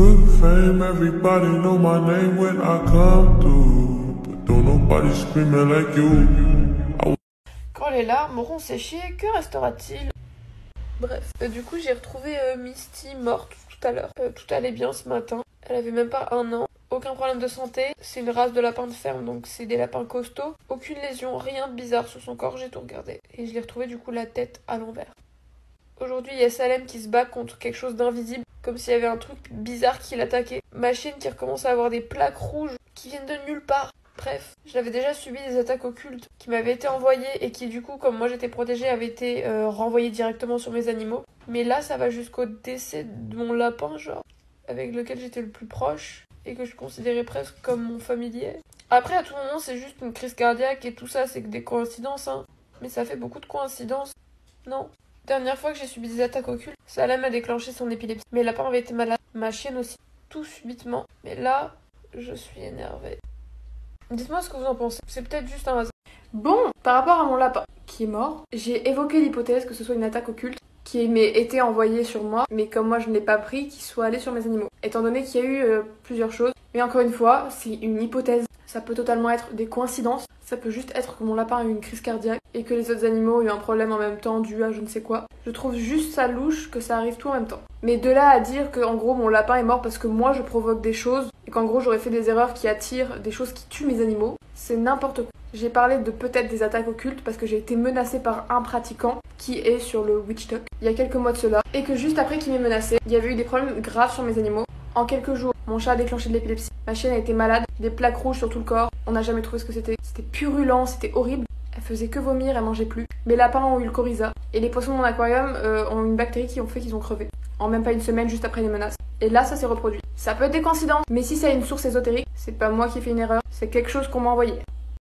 Good fame, everybody know my name when I come through. But don't nobody screaming like you. Quand les larmes auront séché, que restera-t-il? Bref, du coup j'ai retrouvé Misty morte tout à l'heure. Tout allait bien ce matin. Elle avait même pas 1 an. Aucun problème de santé. C'est une race de lapin de ferme, donc c'est des lapins costauds. Aucune lésion, rien de bizarre sur son corps, j'ai tout regardé. Et je l'ai retrouvé du coup la tête à l'envers. Aujourd'hui, il y a Salem qui se bat contre quelque chose d'invisible, comme s'il y avait un truc bizarre qui l'attaquait. Ma chienne qui recommence à avoir des plaques rouges qui viennent de nulle part. Bref, j'avais déjà subi des attaques occultes qui m'avaient été envoyées et qui du coup, comme moi j'étais protégée, avaient été renvoyées directement sur mes animaux. Mais là, ça va jusqu'au décès de mon lapin, genre, avec lequel j'étais le plus proche et que je considérais presque comme mon familier. Après, à tout moment, c'est juste une crise cardiaque et tout ça, c'est que des coïncidences, hein. Mais ça fait beaucoup de coïncidences, non? Dernière fois que j'ai subi des attaques occultes, Salem a déclenché son épilepsie. Mes lapins avaient été malades, ma chienne aussi, tout subitement. Mais là, je suis énervée. Dites-moi ce que vous en pensez, c'est peut-être juste un hasard. Bon, par rapport à mon lapin qui est mort, j'ai évoqué l'hypothèse que ce soit une attaque occulte qui m'ait été envoyée sur moi, mais comme moi je ne l'ai pas pris, qu'il soit allé sur mes animaux. Étant donné qu'il y a eu plusieurs choses, mais encore une fois, c'est une hypothèse. Ça peut totalement être des coïncidences, ça peut juste être que mon lapin a eu une crise cardiaque et que les autres animaux ont eu un problème en même temps dû à je ne sais quoi. Je trouve juste ça louche que ça arrive tout en même temps. Mais de là à dire que en gros mon lapin est mort parce que moi je provoque des choses et qu'en gros j'aurais fait des erreurs qui attirent des choses qui tuent mes animaux, c'est n'importe quoi. J'ai parlé de peut-être des attaques occultes parce que j'ai été menacée par un pratiquant qui est sur le Witch Talk il y a quelques mois de cela et que juste après qu'il m'ait menacée, il y avait eu des problèmes graves sur mes animaux. En quelques jours, mon chat a déclenché de l'épilepsie, ma chienne a été malade, des plaques rouges sur tout le corps, on n'a jamais trouvé ce que c'était. C'était purulent, c'était horrible, elle faisait que vomir, elle mangeait plus. Mes lapins ont eu le coryza et les poissons de mon aquarium ont une bactérie qui ont fait qu'ils ont crevé. En même pas une semaine juste après les menaces. Et là ça s'est reproduit. Ça peut être des coïncidences, mais si ça a une source ésotérique, c'est pas moi qui ai fait une erreur, c'est quelque chose qu'on m'a envoyé.